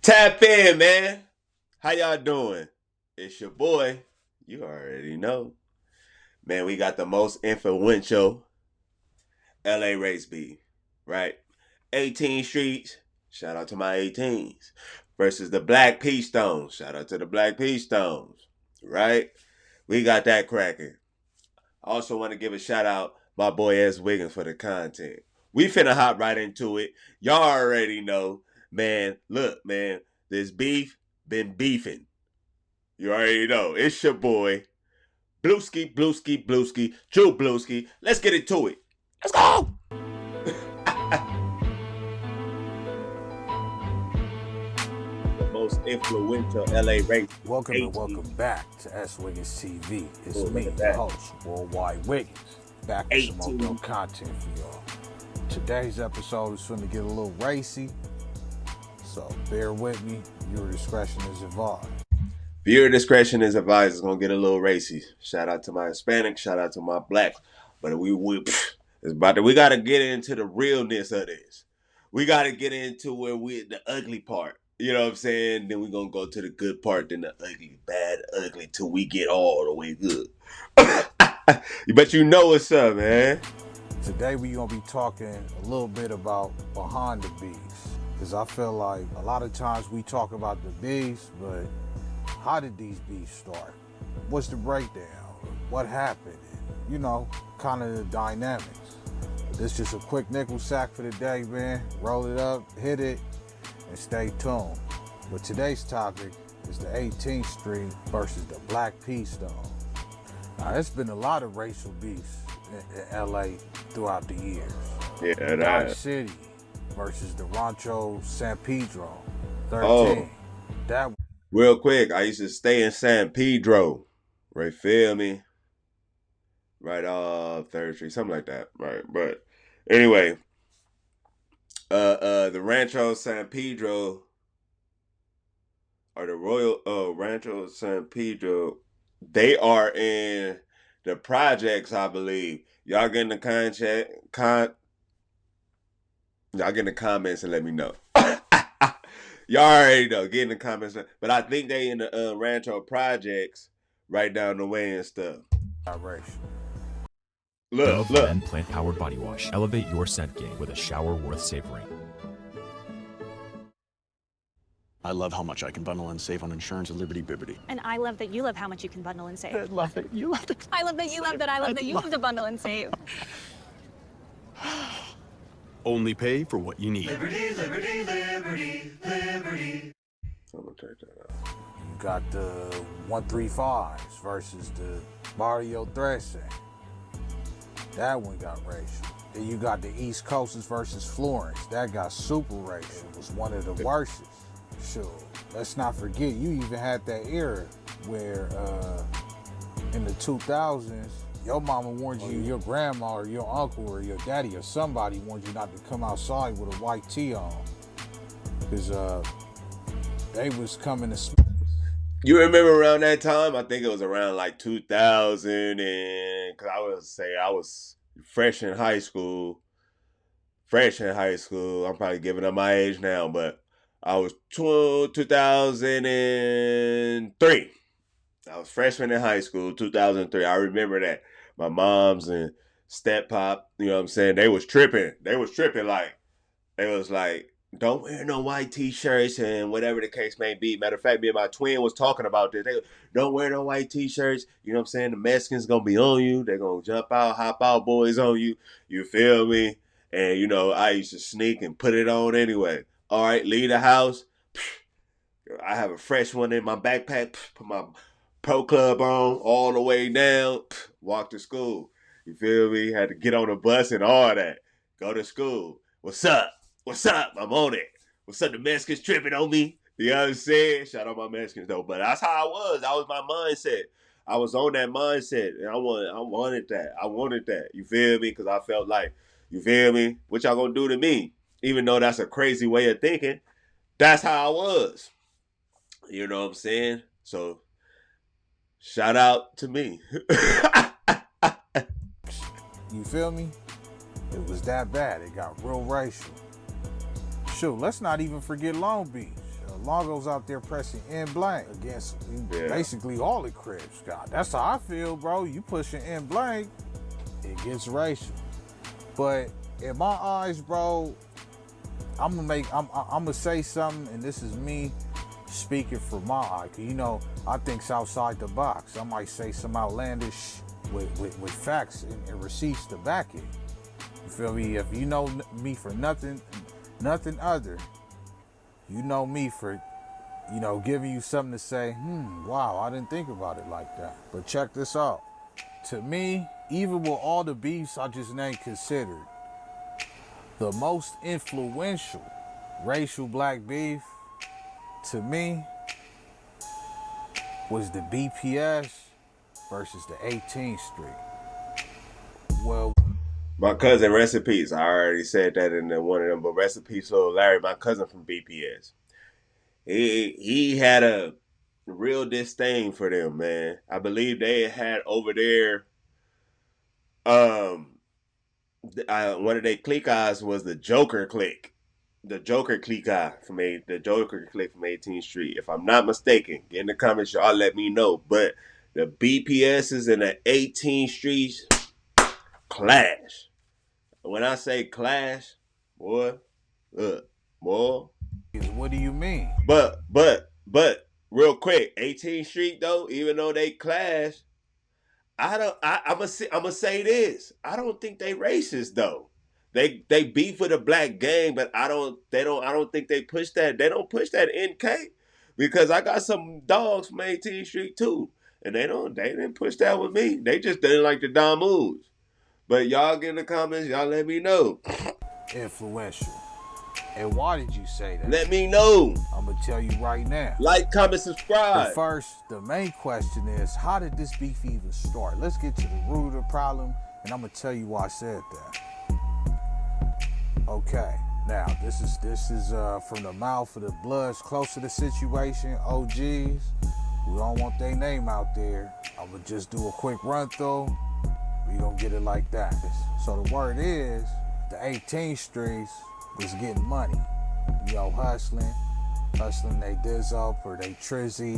Tap in, man. How y'all doing? It's your boy. You already know. Man, we got the most influential LA race beef, right? 18 Streets, shout out to my 18s, versus the Black P Stones. Shout out to the Black P Stones, right? We got that cracking. I also want to give a shout out my boy S. Wiggins for the content. We finna hop right into it. Y'all already know, man. Look, man, this beef been beefing. You already know. It's your boy, Blueski, Blueski, Blueski, True Blueski. Let's get into it. Let's go. The most influential LA race. Welcome 18. and welcome back to S. Wiggins TV. It's Oh, me, look at the that. host, Worldwide Wiggins, back with some 18. more dope content for y'all. Today's episode is going to get a little racy, so bear with me. Your discretion is advised. Viewer discretion is advised. It's gonna get a little racy. Shout out to my Hispanic. Shout out to my Black. But it's about to. We gotta get into the realness of this. We gotta get into the ugly part. You know what I'm saying? Then we're gonna go to the good part, then the ugly, bad, ugly, till we get all the way good. But you know what's up, man. Today we're going to be talking a little bit about behind the beefs, because I feel like a lot of times we talk about the beefs, but how did these beefs start? What's the breakdown? What happened? You know, kind of the dynamics. This just a quick nickel sack for the day, man. Roll it up, hit it, and stay tuned. But today's topic is the 18th Street versus the Black P Stone. Now, it's been a lot of racial beefs in LA throughout the years. Yeah, Dodge City versus the Rancho San Pedro 13. Oh. That Real quick, I used to stay in San Pedro. Right, feel me? Right, 3rd Street, something like that. Right. But anyway, the Rancho San Pedro or the Royal Rancho San Pedro, they are in the projects, I believe. Y'all get in the y'all get in the comments and let me know. Y'all already know. Get in the comments. But I think they in the Rancho projects right down the way and stuff. Dove Men Plant Powered Body Wash. Elevate your scent game with a shower worth savoring. I love how much I can bundle and save on insurance at Liberty Bibbity. And I love that you love how much you can bundle and save. I love it. You love it. I love that you love that I love that you love to bundle and save. Only pay for what you need. Liberty, liberty, liberty, liberty. I'm gonna check that out. you got the 135s versus the Barrio Trece. That one got racial. Then you got the East Coasters versus Florence. That got super racial. It was one of the worst. Sure. Let's not forget, you even had that era where in the 2000s, your mama warned you, your grandma or your uncle or your daddy or somebody warned you not to come outside with a white tee on. Because they was coming to... You remember around that time? I think it was around like 2000 and... Because I was fresh in high school. I'm probably giving up my age now, but I was 2003. I was freshman in high school, 2003. I remember that. My moms and step pop, you know what I'm saying? They was tripping. They was like, don't wear no white t-shirts and whatever the case may be. Matter of fact, me and my twin was talking about this. They don't wear no white t-shirts. You know what I'm saying? The Mexicans gonna be on you. They're gonna jump out, hop out boys on you. You feel me? And, you know, I used to sneak and put it on anyway. All right, leave the house. I have a fresh one in my backpack. Put my Pro Club on all the way down. Walk to school. You feel me? Had to get on the bus and all that. Go to school. What's up? What's up? I'm on it. What's up? The Mexicans tripping on me. You know what I'm saying? Shout out my Mexicans though. But that's how I was. That was my mindset. I was on that mindset. And I wanted that. I wanted that. You feel me? Because I felt like, you feel me? What y'all gonna do to me? Even though that's a crazy way of thinking, that's how I was. You know what I'm saying? So, shout out to me. You feel me? It was that bad. It got real racial. Shoot, let's not even forget Long Beach. Longo's out there pressing in blank against basically all the Crips. God, that's how I feel, bro. You pushing in blank, it gets racial. But in my eyes, bro, I'm gonna say something, and this is me speaking for my eye. You know, I think's outside the box. I might say some outlandish with facts and receipts to back it. You feel me? If you know me for nothing other, you know me for, you know, giving you something to say, wow, I didn't think about it like that. But check this out. To me, even with all the beefs I just named considered, the most influential racial black beef, to me, was the BPS versus the 18th Street. Well, my cousin, rest in peace. I already said that in one of them, but rest in peace, little Larry, my cousin from BPS. He had a real disdain for them, man. I believe they had over there, one of their cliques was the Joker clique. The Joker clique from the Joker clique from 18th Street. If I'm not mistaken, get in the comments, y'all let me know. But the BPSs and the 18th Streets clash. When I say clash, boy, boy. what do you mean? But real quick, 18th Street though, even though they clash, I'ma say this. I don't think they racist though. They beef with a black gang, but I don't think they push that. They don't push that NK, because I got some dogs from 18th Street too, and they didn't push that with me. They just didn't like the Damoos. But y'all get in the comments, y'all let me know. Influential. And why did you say that? Let me know. I'm gonna tell you right now. Like, comment, subscribe. The main question is, how did this beef even start? Let's get to the root of the problem, and I'm gonna tell you why I said that. Okay, now this is from the mouth of the Bloods close to the situation, OGs. We don't want their name out there. I'm gonna just do a quick run through. We gonna get it like that. So the word is, the 18th Streets was getting money. You know, hustling they Dizzo or they Trizzy,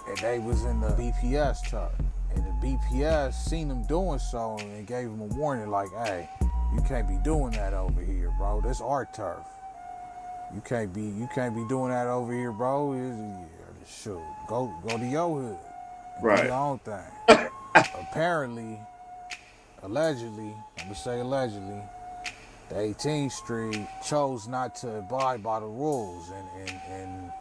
and they was in the BPS turf. And the BPS seen them doing so and gave them a warning like, hey, you can't be doing that over here, bro. This our turf. You can't be doing that over here, bro. Shoot, go to your hood. Right. Do your own thing. Apparently, allegedly, I'm gonna say allegedly, the 18th Street chose not to abide by the rules and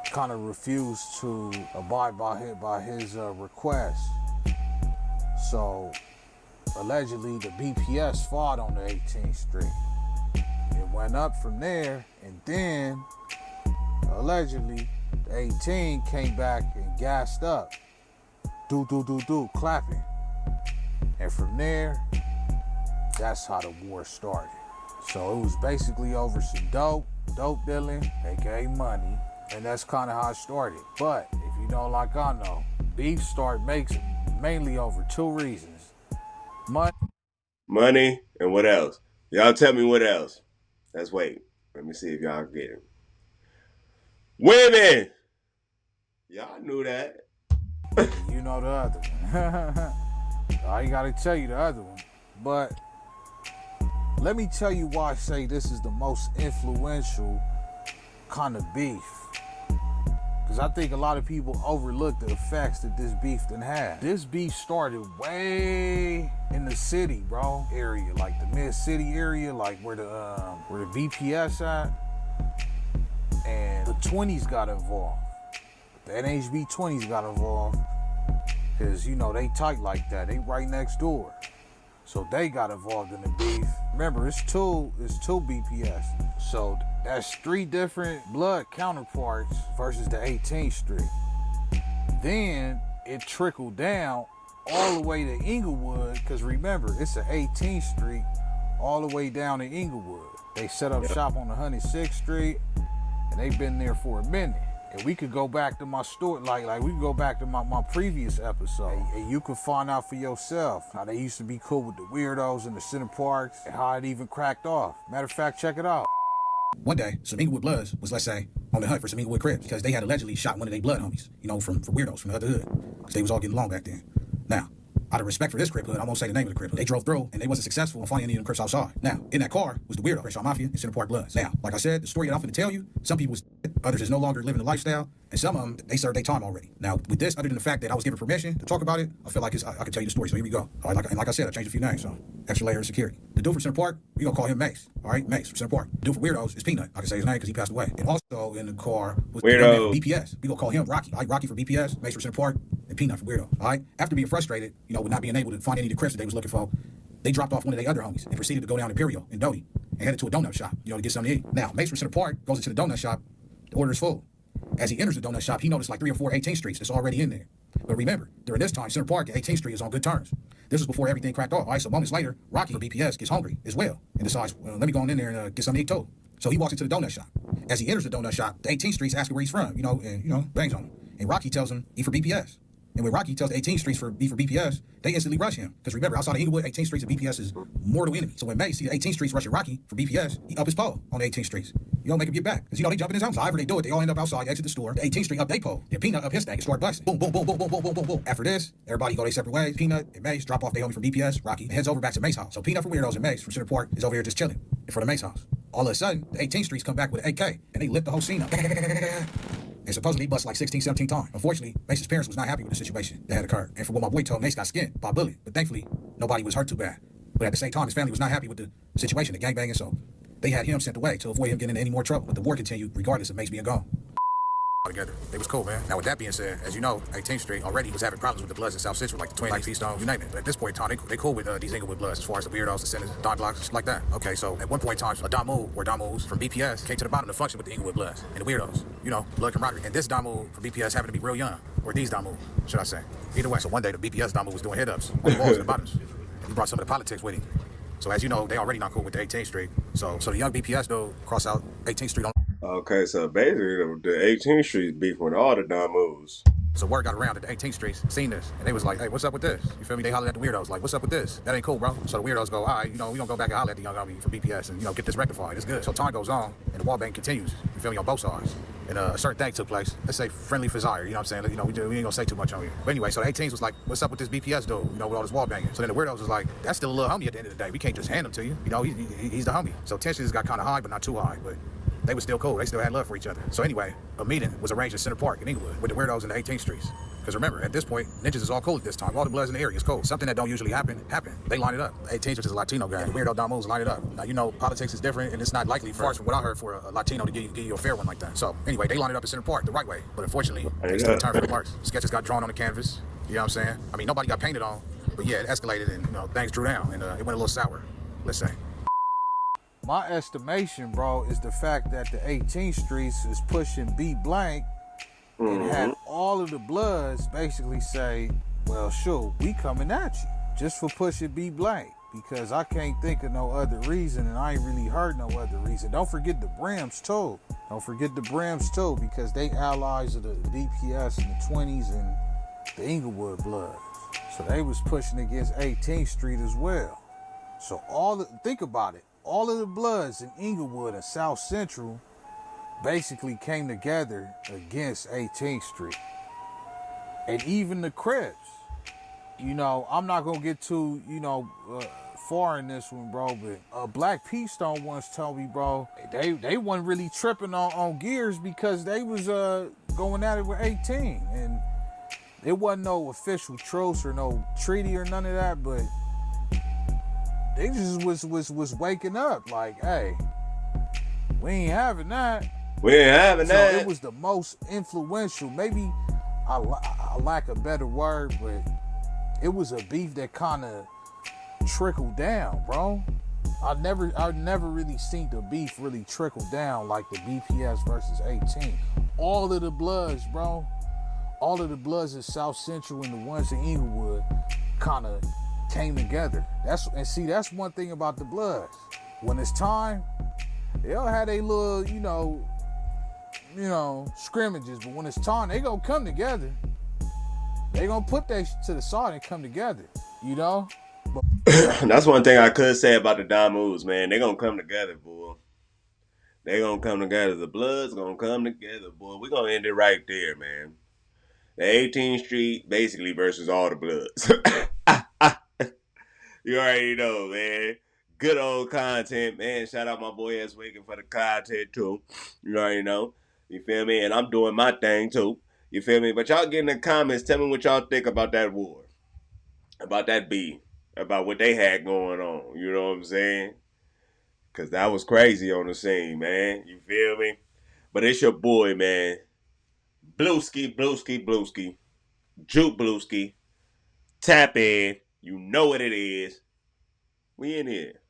kind of refused to abide by his request. So allegedly the BPS fought on the 18th Street. It went up from there, and then allegedly the 18 came back and gassed up. Clapping. And from there, that's how the war started. So it was basically over some dope dealing, aka money, and that's kind of how it started. But if you know like I know, beef makes mainly over two reasons. Money, and what else? Y'all tell me what else. Let's wait. Let me see if y'all get it. Women! Y'all knew that. You know the other one. I ain't gotta tell you the other one. But let me tell you why I say this is the most influential kind of beef. Because I think a lot of people overlook the effects that this beef done had. This beef started way in the city, bro, area, like the mid-city area, like where the BPS at. And the 20s got involved. The NHB 20s got involved. Because, you know, they tight like that. They right next door. So they got involved in the beef. Remember, it's two BPS. So that's three different blood counterparts versus the 18th Street. Then it trickled down all the way to Inglewood, because remember, it's an 18th Street all the way down to Inglewood. They set up shop on 106th Street, and they've been there for a minute. And we could go back to my story, like we could go back to my previous episode, and you can find out for yourself how they used to be cool with the weirdos in the center parks, and how it even cracked off. Matter of fact, check it out. One day, some Inglewood Bloods was, let's say, on the hunt for some Inglewood Crips because they had allegedly shot one of their blood homies, from weirdos from the other hood, because they was all getting along back then. Now, out of respect for this Crip hood, I won't say the name of the Crip hood. They drove through and they wasn't successful in finding any of them Crips outside. Now, in that car was the weirdo, Crenshaw Mafia and Center Park Bloods. Now, like I said, the story that I'm going to tell you, some people was dead, others is no longer living the lifestyle, and some of them, they served their time already. Now, with this, other than the fact that I was given permission to talk about it, I feel like I can tell you the story, so here we go. All right, like I said, I changed a few names, so extra layer of security. The dude from Center Park, we going to call him Mace, all right? Mace from Center Park. The dude for Weirdos is Peanut. I can say his name because he passed away. And also in the car was the young man from BPS. We going to call him Rocky. All right, Rocky for BPS, Mace from Center Park, and Peanut for Weirdo. All right? After being frustrated, with not being able to find any of the Crips that they was looking for, they dropped off one of their other homies and proceeded to go down Imperial in Doty and headed to a donut shop, to get something to eat. Now, Mace from Center Park goes into the donut shop. The order is full. As he enters the donut shop, he noticed like 3 or 4 18th Streets that's already in there. But remember, during this time, Center Park and 18th Street is on good terms. This was before everything cracked off. All right, so moments later, Rocky for BPS gets hungry as well and decides, well, let me go on in there and get something to eat too. So he walks into the donut shop. As he enters the donut shop, the 18th Streets ask him where he's from, and bangs on him. And Rocky tells him he for BPS. And when Rocky tells the 18th Streets for BPS, they instantly rush him. Because remember, outside of Inglewood, 18th Streets and BPS is mortal enemy. So when Mace see the 18th Streets rushing Rocky for BPS, he up his pole on the 18th Streets. Make him get back. Because, they jump in his house. However they do it, they all end up outside, exit the store. The 18th Street up they pole. Then Peanut up his thing and start busting. Boom, boom, boom, boom, boom, boom, boom, boom, boom. After this, everybody go their separate ways. Peanut and Mace drop off their homie from BPS, Rocky, and heads over back to Mace house. So Peanut for Weirdos and Mace from Center Park is over here just chilling in front of Mace house. All of a sudden, the 18th Streets come back with an AK, and they lit the whole scene up. And supposedly he busted like 16, 17 times. Unfortunately, Mace's parents was not happy with the situation that had occurred. And from what my boy told, Mace got skinned by a bullet. But thankfully, nobody was hurt too bad. But at the same time, his family was not happy with the situation, the gangbanging, so they had him sent away to avoid him getting into any more trouble. But the war continued regardless of Mace being gone. Together. It was cool, man. Now, with that being said, as you know, 18th Street already was having problems with the Bloods in South Central, like the Twins, like P-Stones, you name it. But at this point in time, they cool with these Inglewood Bloods as far as the Weirdos, the Sinners, Don Blocks, just like that. Okay, so at one point in time, a Damu, or Damus from BPS, came to the bottom to function with the Inglewood Bloods and the Weirdos, blood camaraderie. And this Damu from BPS happened to be real young, or these Damu, should I say. Either way, so one day the BPS Damu was doing head-ups on the walls and the bottoms. And he brought some of the politics with him. So as you know, they already not cool with the 18th Street. So the young BPS dude cross out 18th Street on. Okay, so basically the 18th Street beef with all the dumb moves. So word got around that the 18th Streets seen this, and they was like, hey, what's up with this? You feel me? They hollered at the Weirdos, like, what's up with this? That ain't cool, bro. So the Weirdos go, all right, we gonna go back and holler at the young homie from BPS and, get this rectified. It's good. So time goes on, and the wall bang continues, you feel me, on both sides. And a certain thing took place. Let's say friendly desire, you know what I'm saying? We ain't gonna say too much on here. But anyway, so the 18s was like, what's up with this BPS dude, with all this wall banging? So then the Weirdos was like, that's still a little homie at the end of the day. We can't just hand him to you. He's the homie. So tensions got kind of high, but not too high. But they were still cool. They still had love for each other. So anyway, a meeting was arranged at Center Park in Inglewood with the Weirdos in the 18th Streets. Because remember, at this point, ninjas is all cool at this time. All the Bloods in the area is cool. Something that don't usually happen. They line it up. The 18th, which is a Latino guy, the Weirdo Damus line it up. Now, politics is different, and it's not likely, far from what I heard, for a Latino to give you a fair one like that. So anyway, they lined it up at Center Park the right way. But unfortunately, they still turned for the marks. Sketches got drawn on the canvas. You know what I'm saying? I mean, nobody got painted on. But yeah, it escalated, and things drew down, and it went a little sour, let's say. My estimation, bro, is the fact that the 18th Streets is pushing B blank and had all of the Bloods basically say, well, sure, we coming at you just for pushing B blank, because I can't think of no other reason, and I ain't really heard no other reason. Don't forget the Brims too. Because they allies of the BPS and the 20s and the Inglewood Bloods. So they was pushing against 18th Street as well. So think about it. All of the Bloods in Inglewood and South Central basically came together against 18th Street. And even the Crips. I'm not going to get too, far in this one, bro, but Black P-Stone once told me, bro, they wasn't really tripping on gears because they was going at it with 18. And it wasn't no official truce or no treaty or none of that, but they just was waking up like, hey, we ain't having that. So it was the most influential. Maybe I lack a better word, but it was a beef that kind of trickled down, bro. I've never really seen the beef really trickle down like the BPS versus 18. All of the Bloods, bro. All of the Bloods in South Central and the ones in Inglewood kind of came together. That's one thing about the Bloods. When it's time, they'll have a little, scrimmages, but when it's time, they gonna come together. They gonna put that to the side and come together, That's one thing I could say about the Damus, man. They gonna come together, boy. They gonna come together. The Bloods gonna come together, boy. We gonna end it right there, man. The 18th Street basically versus all the Bloods. You already know, man. Good old content, man. Shout out my boy S Wiggin for the content too. You already know. You feel me? And I'm doing my thing too. You feel me? But y'all get in the comments. Tell me what y'all think about that war, about that beef, about what they had going on. You know what I'm saying? Cause that was crazy on the scene, man. You feel me? But it's your boy, man. Blueski, Blueski, Blueski. Juke Blueski. Tap in. You know what it is. We in here.